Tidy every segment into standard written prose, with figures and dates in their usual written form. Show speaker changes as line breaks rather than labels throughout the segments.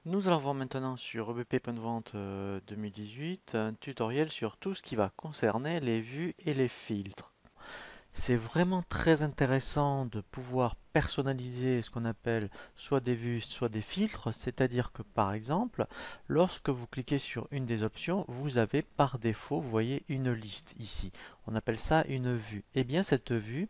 Nous allons voir maintenant sur EBP.vente 2018 un tutoriel sur tout ce qui va concerner les vues et les filtres. C'est vraiment très intéressant de pouvoir personnaliser ce qu'on appelle soit des vues, soit des filtres, c'est-à-dire que par exemple, lorsque vous cliquez sur une des options, vous avez par défaut, vous voyez une liste ici. On appelle ça une vue. Et bien cette vue,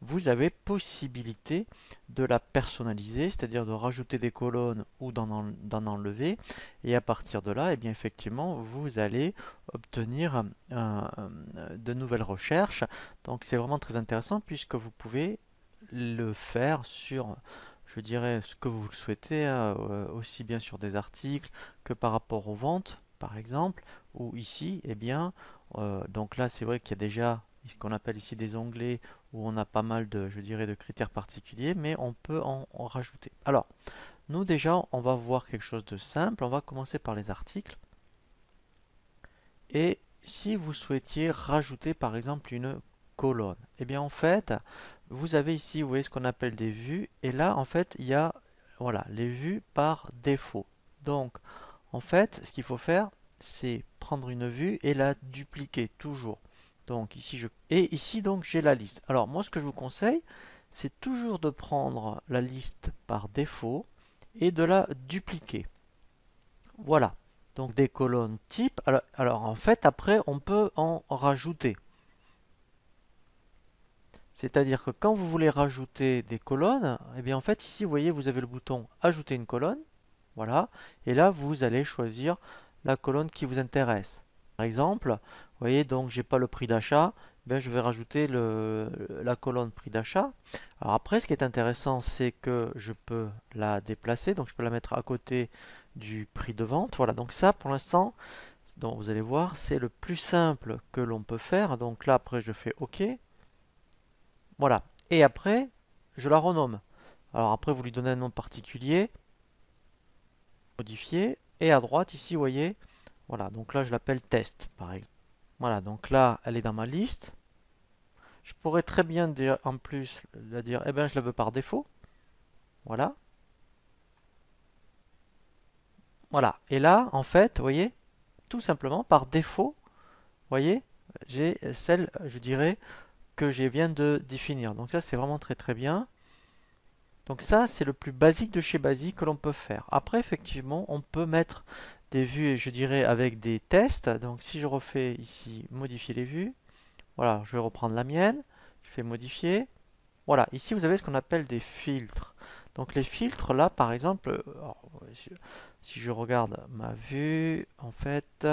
vous avez possibilité de la personnaliser, c'est-à-dire de rajouter des colonnes ou d'en enlever. Et à partir de là, et bien effectivement, vous allez obtenir de nouvelles recherches. Donc c'est vraiment très intéressant puisque vous pouvez le faire sur, je dirais, ce que vous le souhaitez, hein, aussi bien sur des articles que par rapport aux ventes, par exemple, ou ici, eh bien, donc là c'est vrai qu'il y a déjà ce qu'on appelle ici des onglets où on a pas mal de, je dirais, de critères particuliers, mais on peut en rajouter. Alors, nous déjà, on va voir quelque chose de simple. On va commencer par les articles. Et si vous souhaitiez rajouter par exemple une colonne, eh bien en fait, vous avez ici, vous voyez ce qu'on appelle des vues, et là en fait, il y a voilà, les vues par défaut. Donc en fait, ce qu'il faut faire, c'est prendre une vue et la dupliquer toujours. Donc ici et ici donc j'ai la liste. Alors moi ce que je vous conseille, c'est toujours de prendre la liste par défaut et de la dupliquer. Voilà. Donc des colonnes type. Alors, en fait, après, on peut en rajouter. C'est-à-dire que quand vous voulez rajouter des colonnes, eh bien en fait ici, vous voyez, vous avez le bouton Ajouter une colonne. Voilà. Et là, vous allez choisir la colonne qui vous intéresse. Par exemple, vous voyez, donc j'ai pas le prix d'achat. Ben, je vais rajouter la colonne prix d'achat. Alors après, ce qui est intéressant, c'est que je peux la déplacer. Donc je peux la mettre à côté du prix de vente. Voilà, donc ça, pour l'instant, donc vous allez voir, c'est le plus simple que l'on peut faire. Donc là, après, je fais OK. Voilà. Et après, je la renomme. Alors après, vous lui donnez un nom particulier, modifier. Et à droite, ici, vous voyez, voilà. Donc là, je l'appelle test, par exemple. Voilà, donc là, elle est dans ma liste. Je pourrais très bien dire, en plus la dire, eh bien, je la veux par défaut. Voilà. Voilà. Et là, en fait, vous voyez, tout simplement, par défaut, vous voyez, j'ai celle, je dirais, que je viens de définir. Donc ça, c'est vraiment très très bien. Donc ça, c'est le plus basique de chez basique que l'on peut faire. Après, effectivement, on peut mettre des vues, je dirais, avec des tests. Donc si je refais ici, modifier les vues, voilà, je vais reprendre la mienne, je fais modifier. Voilà, ici vous avez ce qu'on appelle des filtres. Donc les filtres, là, par exemple, alors, si je regarde ma vue, en fait,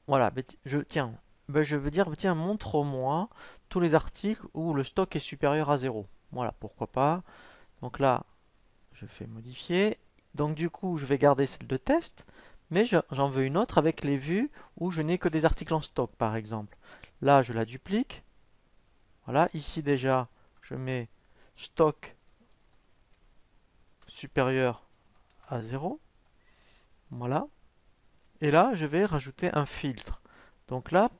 voilà, tiens, je veux dire, tiens, montre-moi tous les articles où le stock est supérieur à zéro. Voilà, pourquoi pas. Donc là, je fais modifier. Donc du coup, je vais garder celle de test, mais j'en veux une autre avec les vues où je n'ai que des articles en stock, par exemple. Là, je la duplique. Voilà, ici déjà, je mets stock supérieur à zéro. Voilà. Et là, je vais rajouter un filtre. Donc là,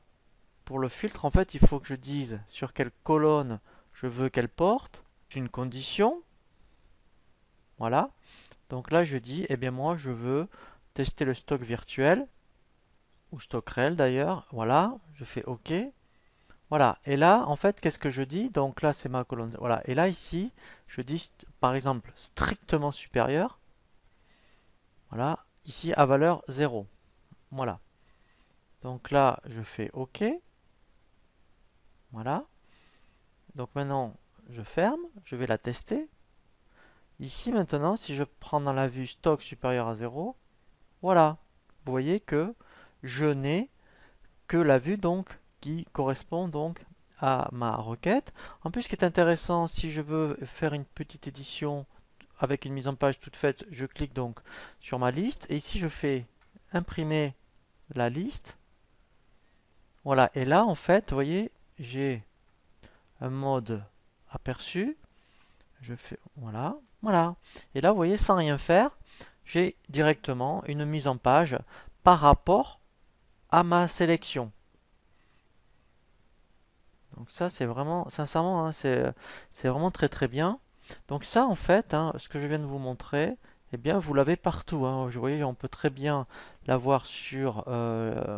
pour le filtre, en fait, il faut que je dise sur quelle colonne je veux qu'elle porte. C'est une condition. Voilà. Donc là, je dis, eh bien moi, je veux tester le stock virtuel, ou stock réel d'ailleurs. Voilà, je fais OK. Voilà, et là, en fait, qu'est-ce que je dis? Donc là, c'est ma colonne. Voilà, et là, ici, je dis, par exemple, strictement supérieur. Voilà, ici, à valeur 0. Voilà. Donc là, je fais OK. Voilà. Donc maintenant, je ferme, je vais la tester. Ici, maintenant, si je prends dans la vue stock supérieur à 0, voilà. Vous voyez que je n'ai que la vue donc qui correspond donc à ma requête. En plus, ce qui est intéressant, si je veux faire une petite édition avec une mise en page toute faite, je clique donc sur ma liste et ici je fais imprimer la liste. Voilà, et là en fait, vous voyez, j'ai un mode aperçu. Je fais voilà, voilà. Et là, vous voyez, sans rien faire, j'ai directement une mise en page par rapport à ma sélection. Donc ça, c'est vraiment, sincèrement, hein, c'est vraiment très très bien. Donc ça, en fait, hein, ce que je viens de vous montrer, eh bien, vous l'avez partout, hein. Vous voyez, on peut très bien l'avoir sur,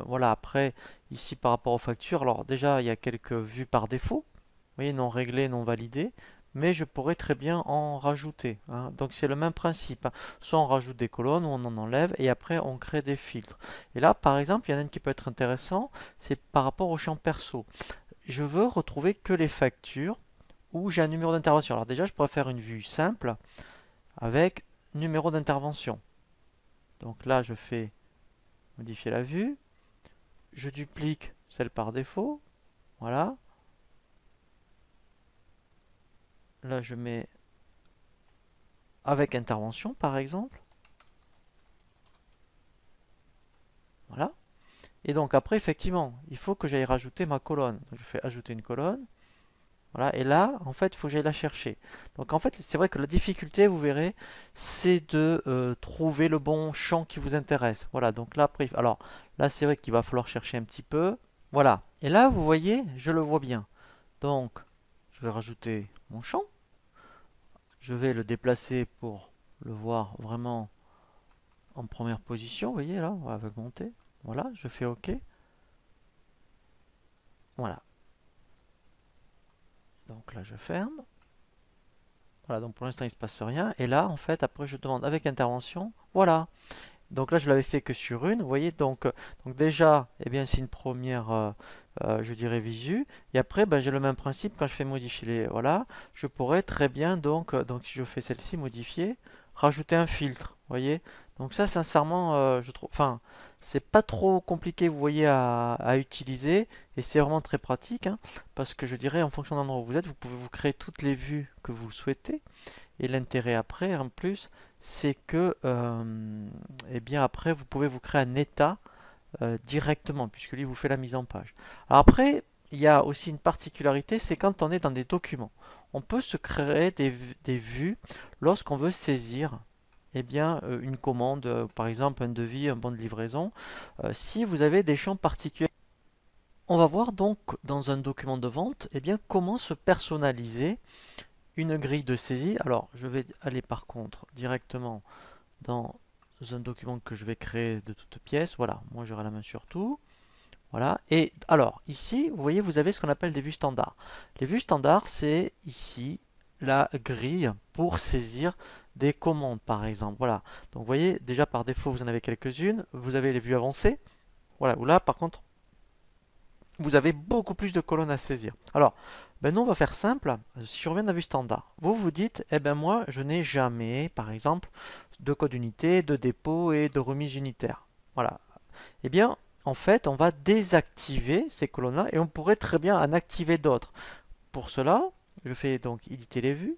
voilà, après, ici par rapport aux factures. Alors déjà, il y a quelques vues par défaut. Vous voyez, non réglées, non validées. Mais je pourrais très bien en rajouter, hein. Donc c'est le même principe, hein. Soit on rajoute des colonnes ou on en enlève et après on crée des filtres. Et là, par exemple, il y en a une qui peut être intéressant, c'est par rapport au champ perso. Je veux retrouver que les factures où j'ai un numéro d'intervention. Alors déjà, je pourrais faire une vue simple avec numéro d'intervention. Donc là, je fais modifier la vue. Je duplique celle par défaut. Voilà. Là, je mets avec intervention, par exemple. Voilà. Et donc après, effectivement, il faut que j'aille rajouter ma colonne. Donc, je fais ajouter une colonne. Voilà, et là, en fait, il faut que j'aille la chercher. Donc en fait, c'est vrai que la difficulté, vous verrez, c'est de trouver le bon champ qui vous intéresse. Voilà, donc là, après, alors là, c'est vrai qu'il va falloir chercher un petit peu. Voilà, et là, vous voyez, je le vois bien. Donc, je vais rajouter mon champ. Je vais le déplacer pour le voir vraiment en première position. Vous voyez, là, on va monter. Voilà, je fais OK. Voilà, donc là, je ferme. Voilà, donc pour l'instant, il ne se passe rien. Et là, en fait, après, je demande avec intervention. Voilà. Donc là, je l'avais fait que sur une. Vous voyez, donc déjà, eh bien, c'est une première, je dirais, visu. Et après, ben, j'ai le même principe quand je fais modifier les. Voilà, je pourrais très bien, donc si je fais celle-ci, modifier, rajouter un filtre. Vous voyez? Donc ça, sincèrement, je trouve. Enfin, c'est pas trop compliqué, vous voyez, à utiliser. Et c'est vraiment très pratique, hein, parce que je dirais, en fonction de l'endroit où vous êtes, vous pouvez vous créer toutes les vues que vous souhaitez. Et l'intérêt après, en plus, c'est que, eh bien après, vous pouvez vous créer un état directement, puisque lui vous fait la mise en page. Alors après, il y a aussi une particularité, c'est quand on est dans des documents. On peut se créer des vues lorsqu'on veut saisir eh bien, une commande, par exemple un devis, un bon de livraison, si vous avez des champs particuliers. On va voir donc dans un document de vente eh bien, comment se personnaliser une grille de saisie. Alors, je vais aller par contre directement dans un document que je vais créer de toutes pièces. Voilà, moi j'aurai la main sur tout. Voilà. Et alors, ici, vous voyez, vous avez ce qu'on appelle des vues standards. Les vues standards, c'est ici la grille pour saisir des commandes, par exemple. Voilà. Donc, vous voyez, déjà par défaut, vous en avez quelques-unes. Vous avez les vues avancées. Voilà. Ou là, par contre, vous avez beaucoup plus de colonnes à saisir. Alors, ben nous, on va faire simple. Si je reviens dans la vue standard, vous vous dites, eh ben moi, je n'ai jamais, par exemple, de code unité, de dépôt et de remise unitaire. Voilà. Eh bien, en fait, on va désactiver ces colonnes-là et on pourrait très bien en activer d'autres. Pour cela, je fais donc éditer les vues.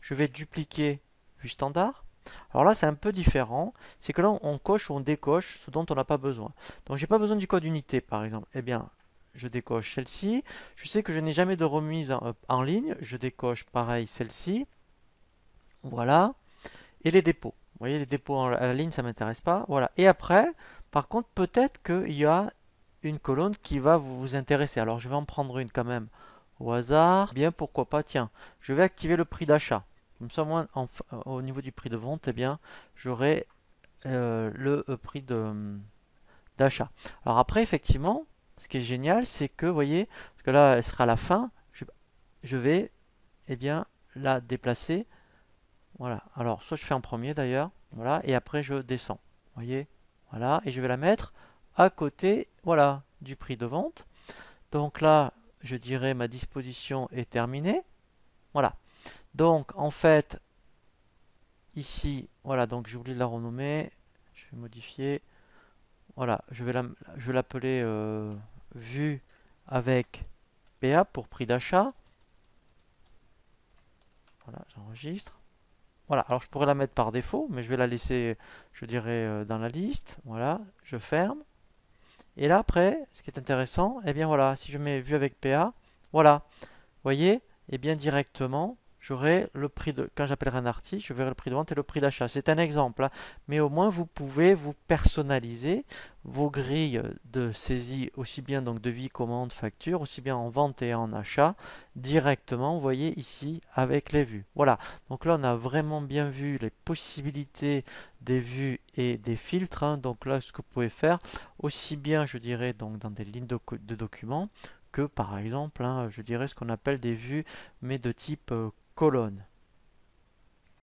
Je vais dupliquer vue standard. Alors là, c'est un peu différent. C'est que là, on coche ou on décoche ce dont on n'a pas besoin. Donc, j'ai pas besoin du code unité, par exemple. Eh bien, je décoche celle-ci. Je sais que je n'ai jamais de remise en ligne. Je décoche pareil celle-ci. Voilà. Et les dépôts. Vous voyez, les dépôts à la ligne, ça ne m'intéresse pas. Voilà. Et après, par contre, peut-être qu'il y a une colonne qui va vous intéresser. Alors, je vais en prendre une quand même au hasard. Bien, pourquoi pas. Tiens, je vais activer le prix d'achat. Comme ça, moi, au niveau du prix de vente, eh bien, j'aurai le prix d'achat. Alors après, effectivement, ce qui est génial, c'est que, vous voyez, parce que là, elle sera à la fin, je vais, eh bien, la déplacer. Voilà. Alors, soit je fais en premier d'ailleurs, voilà, et après je descends. Vous voyez, voilà, et je vais la mettre à côté, voilà, du prix de vente. Donc là, je dirais ma disposition est terminée. Voilà. Donc, en fait, ici, voilà, donc j'ai oublié de la renommer. Je vais modifier. Voilà, je vais l'appeler vue avec PA pour prix d'achat. Voilà, j'enregistre. Voilà, alors je pourrais la mettre par défaut, mais je vais la laisser, je dirais, dans la liste. Voilà, je ferme. Et là, après, ce qui est intéressant, eh bien voilà, si je mets vue avec PA, voilà, vous voyez, et bien directement, j'aurai le prix de, quand j'appellerai un article, je verrai le prix de vente et le prix d'achat. C'est un exemple, hein, mais au moins vous pouvez vous personnaliser vos grilles de saisie, aussi bien donc devis, commande, facture, aussi bien en vente et en achat, directement, vous voyez ici, avec les vues. Voilà, donc là on a vraiment bien vu les possibilités des vues et des filtres, hein. Donc là, ce que vous pouvez faire, aussi bien, je dirais, donc dans des lignes de documents, que par exemple, hein, je dirais ce qu'on appelle des vues, mais de type colonne.